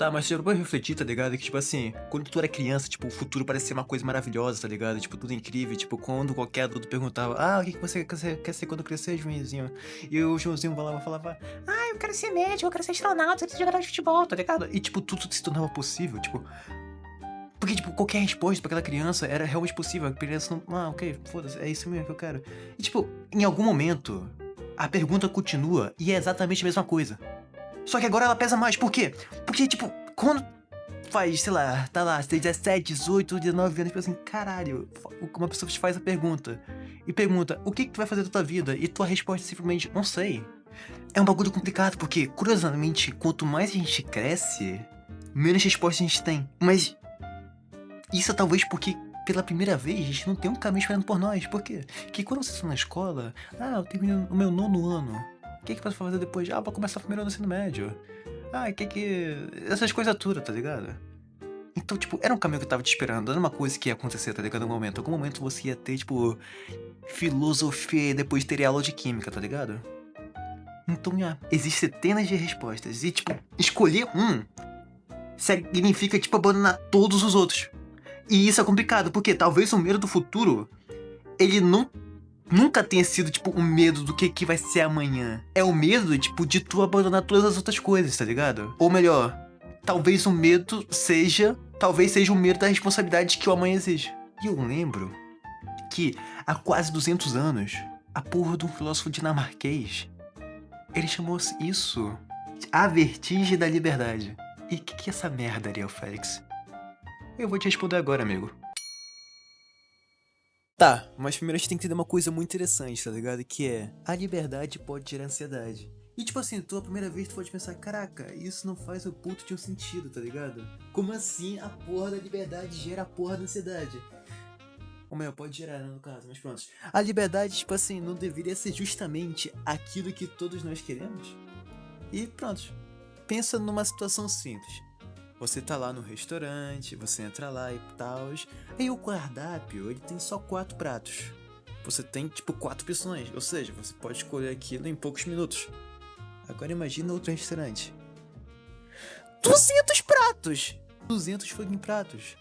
Tá, mas você já parou pra refletir, tá ligado? Que, tipo assim, quando tu era criança, tipo, o futuro parecia ser uma coisa maravilhosa, tá ligado? Tipo, tudo incrível. Tipo, quando qualquer adulto perguntava, o que você quer ser quando crescer, Joãozinho? E o Joãozinho falava, eu quero ser médico, eu quero ser astronauta, eu quero ser jogador de futebol, tá ligado? E, tipo, tudo se tornava possível, tipo... Porque, tipo, qualquer resposta pra aquela criança era realmente possível. A criança não... ok, foda-se, é isso mesmo que eu quero. E, tipo, em algum momento, a pergunta continua e é exatamente a mesma coisa. Só que agora ela pesa mais, por quê? Porque, tipo, quando faz, sei lá, tá lá, tem 17, 18, 19 anos, tipo assim, caralho, uma pessoa te faz a pergunta e pergunta, o que tu vai fazer da tua vida? E tua resposta é simplesmente, não sei. É um bagulho complicado, porque, curiosamente, quanto mais a gente cresce, menos respostas a gente tem. Mas isso é talvez porque, pela primeira vez, a gente não tem um caminho esperando por nós. Por quê? Porque quando você está na escola, eu termino o meu 9º ano. O que eu posso fazer depois? Vou começar o primeiro ano do ensino médio. Essas coisas tudo, tá ligado? Então, tipo, era um caminho que eu tava te esperando. Era uma coisa que ia acontecer, tá ligado? Em algum momento você ia ter, tipo, filosofia e depois teria aula de química, tá ligado? Então, existem centenas de respostas. E, tipo, escolher um significa, tipo, abandonar todos os outros. E isso é complicado, porque talvez o medo do futuro, ele nunca tenha sido, tipo, um medo do que vai ser amanhã. É o medo, tipo, de tu abandonar todas as outras coisas, tá ligado? Ou melhor, talvez o medo seja... Talvez seja o medo da responsabilidade que o amanhã exige. E eu lembro que, há quase 200 anos, a porra de um filósofo dinamarquês, ele chamou isso de a vertigem da liberdade. E o que é essa merda, Ariel Félix? Eu vou te responder agora, amigo. Tá, mas primeiro a gente tem que entender uma coisa muito interessante, tá ligado? Que é, a liberdade pode gerar ansiedade. E tipo assim, tu a primeira vez tu pode pensar, caraca, isso não faz o puto de um sentido, tá ligado? Como assim a porra da liberdade gera a porra da ansiedade? Ou melhor, pode gerar, né, no caso, mas pronto. A liberdade, tipo assim, não deveria ser justamente aquilo que todos nós queremos? E pronto. Pensa numa situação simples. Você tá lá no restaurante, você entra lá e tal. Aí o cardápio, ele tem só 4 pratos. Você tem, tipo, 4 opções. Ou seja, você pode escolher aquilo em poucos minutos. Agora imagina outro restaurante. 200 pratos! 200 fucking pratos.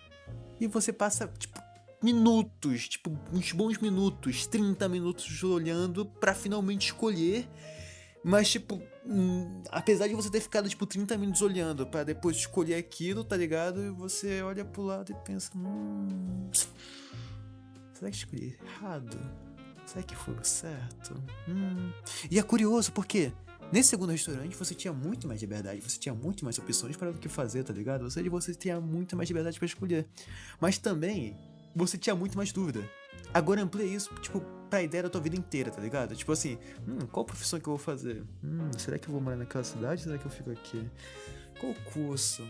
E você passa, tipo, minutos, tipo, uns bons minutos, 30 minutos olhando pra finalmente escolher. Mas, tipo, apesar de você ter ficado, tipo, 30 minutos olhando pra depois escolher aquilo, tá ligado? E você olha pro lado e pensa, será que escolhi errado? Será que foi o certo? E é curioso, porque nesse segundo restaurante você tinha muito mais liberdade, você tinha muito mais opções para o que fazer, tá ligado? Ou seja, você tinha muito mais liberdade pra escolher. Mas também, você tinha muito mais dúvida. Agora amplia isso, tipo, pra ideia da tua vida inteira, tá ligado? Tipo assim, qual profissão que eu vou fazer? Será que eu vou morar naquela cidade ou será que eu fico aqui? Qual curso?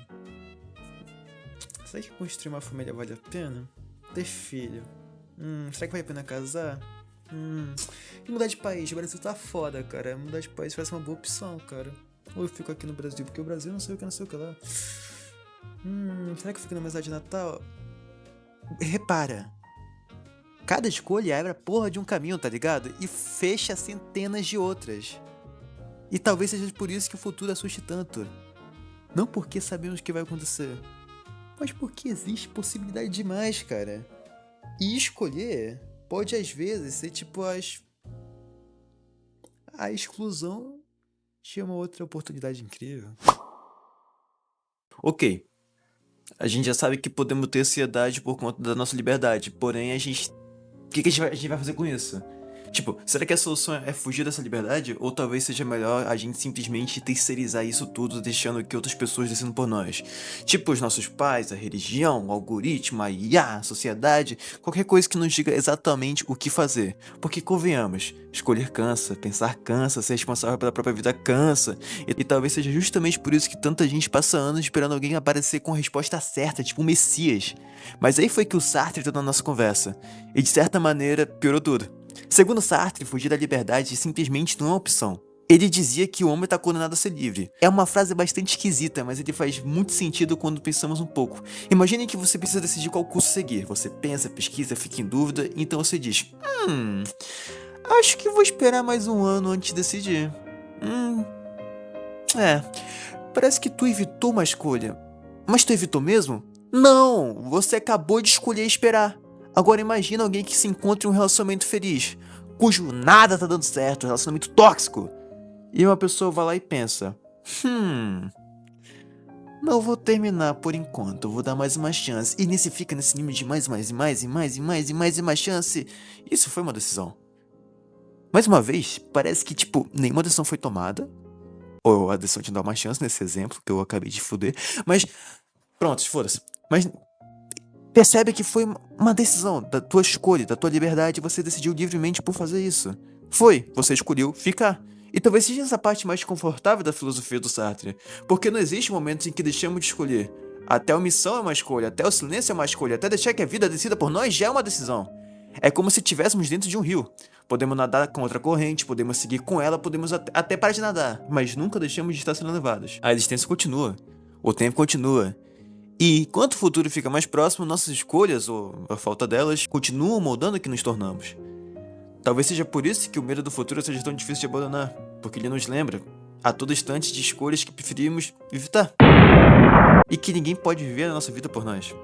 Será que construir uma família vale a pena? Ter filho? Será que vale a pena casar? E mudar de país? O Brasil tá foda, cara. Mudar de país parece uma boa opção, cara. Ou eu fico aqui no Brasil, porque o Brasil não sei o que, não sei o que lá. Será que eu fico na minha cidade natal? Repara. Cada escolha abre a porra de um caminho, tá ligado? E fecha centenas de outras. E talvez seja por isso que o futuro assuste tanto. Não porque sabemos o que vai acontecer, mas porque existe possibilidade demais, cara. E escolher pode às vezes ser tipo a exclusão de uma outra oportunidade incrível. Ok, a gente já sabe que podemos ter ansiedade por conta da nossa liberdade, porém o que a gente vai fazer com isso? Tipo, será que a solução é fugir dessa liberdade? Ou talvez seja melhor a gente simplesmente terceirizar isso tudo, deixando que outras pessoas decidam por nós? Tipo, os nossos pais, a religião, o algoritmo, a IA, a sociedade, qualquer coisa que nos diga exatamente o que fazer. Porque convenhamos, escolher cansa, pensar cansa, ser responsável pela própria vida cansa. E talvez seja justamente por isso que tanta gente passa anos esperando alguém aparecer com a resposta certa, tipo um Messias. Mas aí foi que o Sartre entrou na nossa conversa. E de certa maneira, piorou tudo. Segundo Sartre, fugir da liberdade simplesmente não é uma opção. Ele dizia que o homem está condenado a ser livre. É uma frase bastante esquisita, mas ele faz muito sentido quando pensamos um pouco. Imagine que você precisa decidir qual curso seguir. Você pensa, pesquisa, fica em dúvida, então você diz: acho que vou esperar mais um ano antes de decidir. É. Parece que tu evitou uma escolha. Mas tu evitou mesmo? Não! Você acabou de escolher esperar. Agora imagina alguém que se encontra em um relacionamento feliz, cujo nada tá dando certo, um relacionamento tóxico. E uma pessoa vai lá e pensa: não vou terminar por enquanto, vou dar mais uma chance. E nesse fica nesse nível de mais chance. Isso foi uma decisão. Mais uma vez, parece que, tipo, nenhuma decisão foi tomada. Ou a decisão de dar uma chance nesse exemplo, que eu acabei de fuder. Mas, pronto, foda-se. Mas percebe que foi uma decisão da tua escolha, da tua liberdade. Você decidiu livremente por fazer isso. Você escolheu ficar. E talvez seja essa parte mais confortável da filosofia do Sartre. Porque não existe momentos em que deixamos de escolher. Até a omissão é uma escolha, até o silêncio é uma escolha, até deixar que a vida decida por nós já é uma decisão. É como se estivéssemos dentro de um rio. Podemos nadar contra a corrente, podemos seguir com ela, podemos até parar de nadar, mas nunca deixamos de estar sendo levados. A existência continua, o tempo continua. E enquanto o futuro fica mais próximo, nossas escolhas, ou a falta delas, continuam moldando o que nos tornamos. Talvez seja por isso que o medo do futuro seja tão difícil de abandonar, porque ele nos lembra, a todo instante, de escolhas que preferimos evitar. E que ninguém pode viver a nossa vida por nós.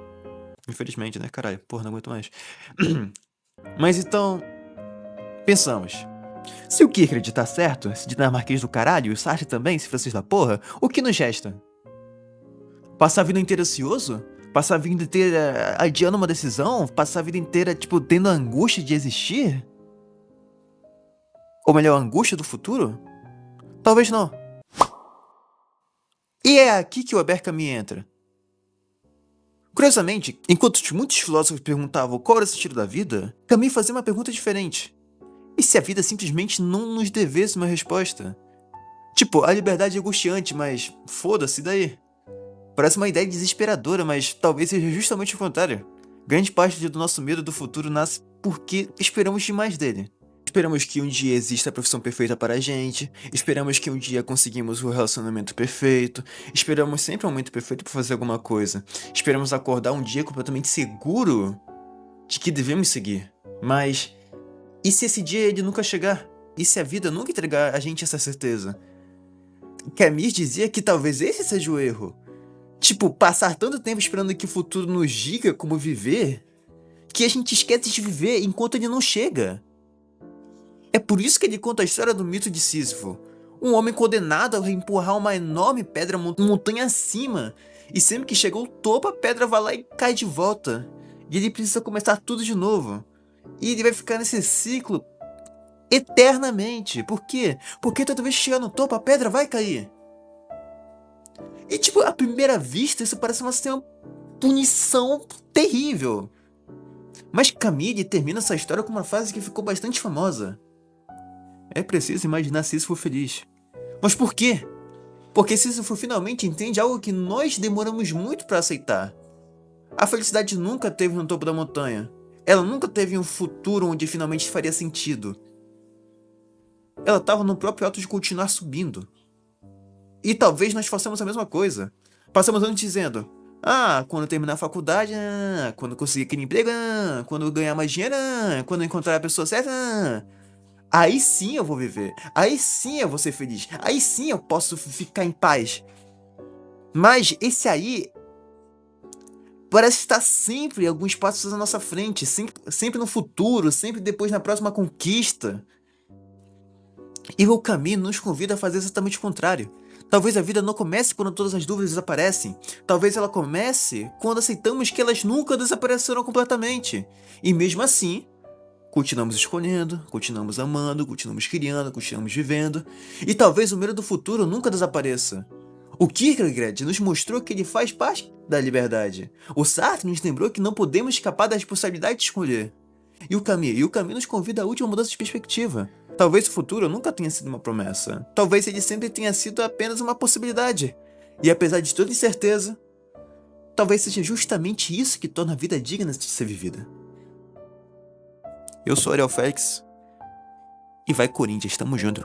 Infelizmente, né, caralho? Porra, não aguento mais. Mas então, pensamos. Se o Kierkegaard tá certo, se dinamarquês do caralho, e o Sartre também, se francês da porra, o que nos resta? Passar a vida inteira ansioso? Passar a vida inteira adiando uma decisão? Passar a vida inteira, tipo, tendo a angústia de existir? Ou melhor, a angústia do futuro? Talvez não. E é aqui que o Albert Camus entra. Curiosamente, enquanto muitos filósofos perguntavam qual era o sentido da vida, Camus fazia uma pergunta diferente. E se a vida simplesmente não nos devesse uma resposta? Tipo, a liberdade é angustiante, mas foda-se daí. Parece uma ideia desesperadora, mas talvez seja justamente o contrário. Grande parte do nosso medo do futuro nasce porque esperamos demais dele. Esperamos que um dia exista a profissão perfeita para a gente, esperamos que um dia conseguimos o relacionamento perfeito, esperamos sempre um momento perfeito para fazer alguma coisa, esperamos acordar um dia completamente seguro de que devemos seguir. Mas e se esse dia ele nunca chegar? E se a vida nunca entregar a gente essa certeza? Camus dizia que talvez esse seja o erro. Tipo, passar tanto tempo esperando que o futuro nos diga como viver, que a gente esquece de viver enquanto ele não chega. É por isso que ele conta a história do mito de Sísifo. Um homem condenado a empurrar uma enorme pedra montanha acima, e sempre que chega ao topo, a pedra vai lá e cai de volta. E ele precisa começar tudo de novo. E ele vai ficar nesse ciclo eternamente. Por quê? Porque toda vez que chegar no topo, a pedra vai cair. E tipo, à primeira vista, isso parece uma punição terrível. Mas Camille termina essa história com uma frase que ficou bastante famosa. É preciso imaginar Sísifo feliz. Mas por quê? Porque Sísifo finalmente entende algo que nós demoramos muito para aceitar. A felicidade nunca esteve no topo da montanha. Ela nunca teve um futuro onde finalmente faria sentido. Ela estava no próprio ato de continuar subindo. E talvez nós façamos a mesma coisa. Passamos anos dizendo: quando eu terminar a faculdade, quando eu conseguir aquele emprego, quando eu ganhar mais dinheiro, quando eu encontrar a pessoa certa, aí sim eu vou viver. Aí sim eu vou ser feliz. Aí sim eu posso ficar em paz. Mas esse aí parece estar sempre alguns passos à nossa frente, sempre no futuro, sempre depois na próxima conquista. E o caminho nos convida a fazer exatamente o contrário. Talvez a vida não comece quando todas as dúvidas desaparecem. Talvez ela comece quando aceitamos que elas nunca desaparecerão completamente. E mesmo assim, continuamos escolhendo, continuamos amando, continuamos criando, continuamos vivendo. E talvez o medo do futuro nunca desapareça. O Kierkegaard nos mostrou que ele faz parte da liberdade. O Sartre nos lembrou que não podemos escapar da responsabilidade de escolher. E o Camus nos convida à última mudança de perspectiva. Talvez o futuro nunca tenha sido uma promessa. Talvez ele sempre tenha sido apenas uma possibilidade. E apesar de toda incerteza, talvez seja justamente isso que torna a vida digna de ser vivida. Eu sou Ariel Félix. E vai Corinthians, tamo junto.